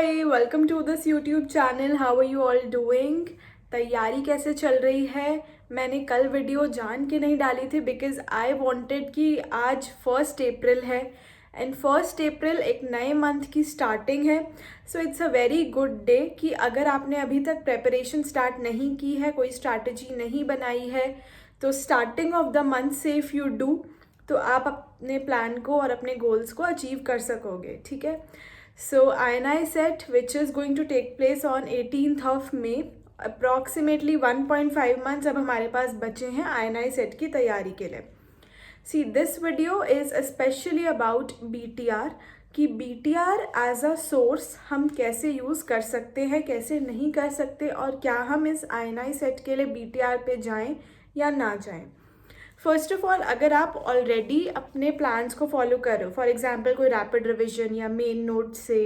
Hi, welcome to this YouTube channel. How are you all doing? तैयारी कैसे चल रही है? मैंने कल वीडियो जान के नहीं डाली थी बिकॉज आई वांटेड कि आज 1 अप्रैल है एंड 1 अप्रैल एक नए मंथ की स्टार्टिंग है। So it's a very good day कि अगर आपने अभी तक प्रेपरेशन स्टार्ट नहीं की है, कोई स्ट्रैटेजी नहीं बनाई है, तो स्टार्टिंग ऑफ द मंथ से इफ़ यू डू तो आप अपने प्लान को और अपने गोल्स को अचीव कर सकोगे। ठीक है। So INI set which is going to take place on 18th of May, approximately 1.5 months अब हमारे पास बचे हैं INI set की तैयारी के लिए। See this video is especially about BTR कि BTR as a source हम कैसे यूज़ कर सकते हैं, कैसे नहीं कर सकते और क्या हम इस INI set के लिए BTR पे जाएं या ना जाएं। फर्स्ट ऑफ ऑल, अगर आप ऑलरेडी अपने प्लान्स को फॉलो कर रहे हो, फॉर एग्जांपल कोई रैपिड रिवीजन या मेन नोट से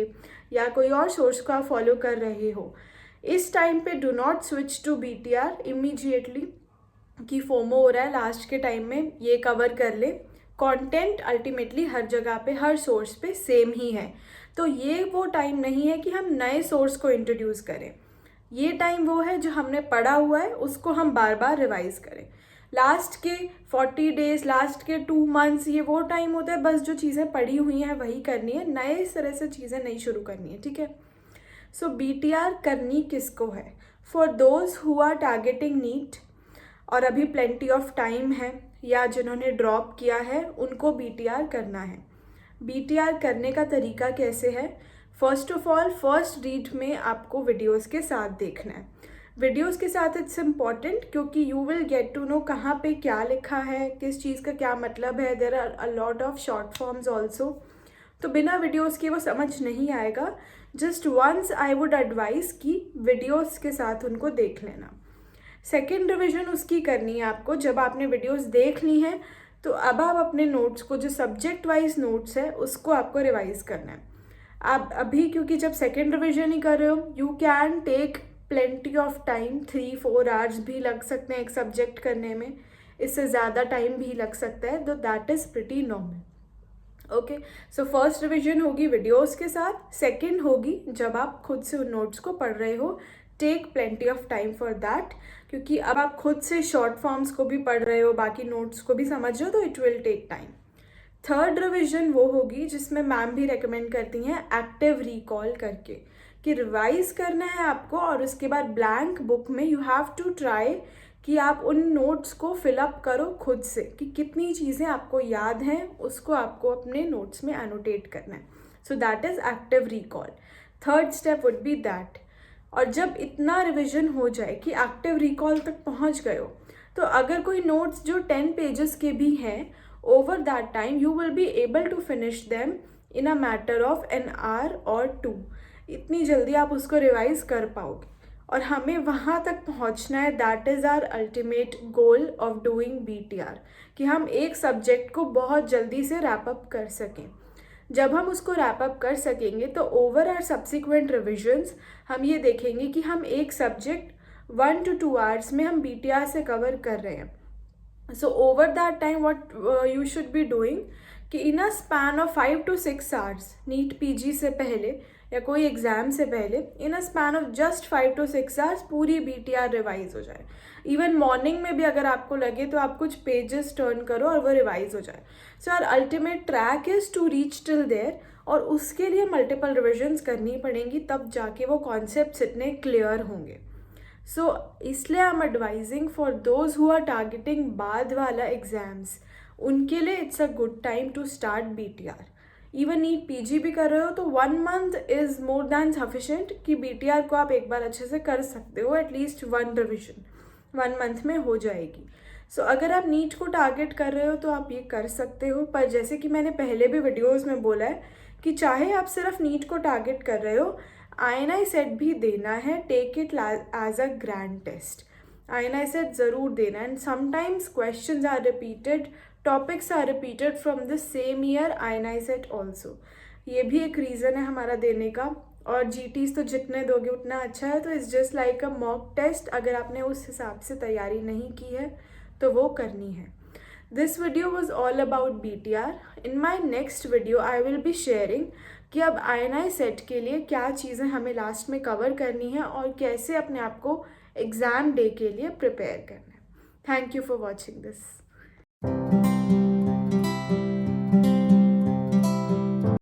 या कोई और सोर्स को आप फॉलो कर रहे हो, इस टाइम पे do not switch to BTR immediately कि फोमो हो रहा है लास्ट के टाइम में ये कवर कर ले। कंटेंट अल्टीमेटली हर जगह पे हर सोर्स पे सेम ही है, तो ये वो टाइम नहीं है कि हम नए सोर्स को इंट्रोड्यूस करें। ये टाइम वो है जो हमने पढ़ा हुआ है उसको हम बार बार रिवाइज करें। लास्ट के 40 डेज, लास्ट के 2 मंथ्स, ये वो टाइम होता है बस जो चीज़ें पढ़ी हुई हैं वही करनी है, नए तरह से चीज़ें नहीं शुरू करनी है। ठीक है। सो BTR करनी किसको है? For those who are targeting NEET और अभी प्लेंटी ऑफ टाइम है, या जिन्होंने ड्रॉप किया है उनको BTR करना है। BTR करने का तरीका कैसे है? First of all, first read में आपको वीडियोस के साथ देखना है। वीडियोस के साथ इट्स इम्पॉर्टेंट क्योंकि you will get to know कहाँ पे क्या लिखा है, किस चीज़ का क्या मतलब है। There are a lot of short forms also, तो बिना वीडियोस के वो समझ नहीं आएगा। Just once I would advise कि वीडियोस के साथ उनको देख लेना। सेकेंड रिविजन उसकी करनी है आपको जब आपने वीडियोस देख ली हैं, तो अब आप अपने नोट्स को, जो सब्जेक्ट वाइज नोट्स है, उसको आपको रिवाइज करना है। आप अभी क्योंकि जब सेकेंड रिविजन ही कर रहे हो, you can take plenty of time, 3-4 hours भी लग सकते हैं एक सब्जेक्ट करने में, इससे ज़्यादा टाइम भी लग सकता है, तो that is pretty normal. Okay, so first revision होगी वीडियोस के साथ, सेकंड होगी जब आप खुद से उन नोट्स को पढ़ रहे हो। Take plenty of time for that, क्योंकि अब आप खुद से शॉर्ट फॉर्म्स को भी पढ़ रहे हो, बाकी नोट्स को भी समझ रहे हो, तो it will take time. Third revision वो होगी जिसमें मैम भी रेकमेंड करती हैं एक्टिव रिकॉल करके, कि रिवाइज करना है आपको और उसके बाद ब्लैंक बुक में यू हैव टू ट्राई कि आप उन नोट्स को फिलअप करो खुद से, कि कितनी चीज़ें आपको याद हैं उसको आपको अपने नोट्स में एनोटेट करना है। So that is active recall. Third step would be that. और जब इतना रिविजन हो जाए कि एक्टिव रिकॉल तक पहुंच गए हो, तो अगर कोई नोट्स जो 10 पेजेस के भी हैं, over that time you will be able to finish them in a matter of an hour or 2। इतनी जल्दी आप उसको रिवाइज कर पाओगे और हमें वहाँ तक पहुँचना है। That is our ultimate goal of doing BTR, कि हम एक सब्जेक्ट को बहुत जल्दी से रैप अप कर सकें। जब हम उसको रैप अप कर सकेंगे तो ओवर आवर सब्सिक्वेंट रिविजन्स हम ये देखेंगे कि हम एक सब्जेक्ट 1 to 2 आवर्स में हम BTR से कवर कर रहे हैं। So over that time what you should be doing कि in a span of 5 to 6 hours, NEET PG से पहले या कोई एग्ज़ाम से पहले, in a span of just 5 to 6 hours पूरी BTR रिवाइज हो जाए। इवन मॉर्निंग में भी अगर आपको लगे तो आप कुछ पेजेस टर्न करो और वो रिवाइज हो जाए। So our ultimate track is to reach till there, और उसके लिए मल्टीपल रिविजन्स करनी पड़ेंगी, तब जाके वो कॉन्सेप्ट्स इतने क्लियर होंगे। सो इसलिए I am advising for those who are targeting बाद वाला एग्जाम्स, उनके लिए it's a good time to start BTR। Even NEET PG भी कर रहे हो तो 1 month is more than sufficient कि BTR को आप एक बार अच्छे से कर सकते हो। एटलीस्ट 1 रिविजन 1 month में हो जाएगी। सो अगर आप नीट को टारगेट कर रहे हो तो आप ये कर सकते हो, पर जैसे कि मैंने पहले भी वीडियोज़ में बोला है कि चाहे आप सिर्फ नीट को टारगेट कर रहे हो, INI सेट भी देना है। Take it as a grand test. INI set ज़रूर देना, and sometimes questions are repeated, topics are repeated from the same year INI set also. ये भी एक रीज़न है हमारा देने का। और GTs तो जितने दोगे उतना अच्छा है, तो it's just like a mock test. अगर आपने उस हिसाब से तैयारी नहीं की है तो वो करनी है। This video was all about BTR. In my next video I will be sharing कि अब INI सेट के लिए क्या चीज़ें हमें लास्ट में कवर करनी है और कैसे अपने आप को एग्ज़ाम डे के लिए प्रिपेयर करना है. Thank you for watching this.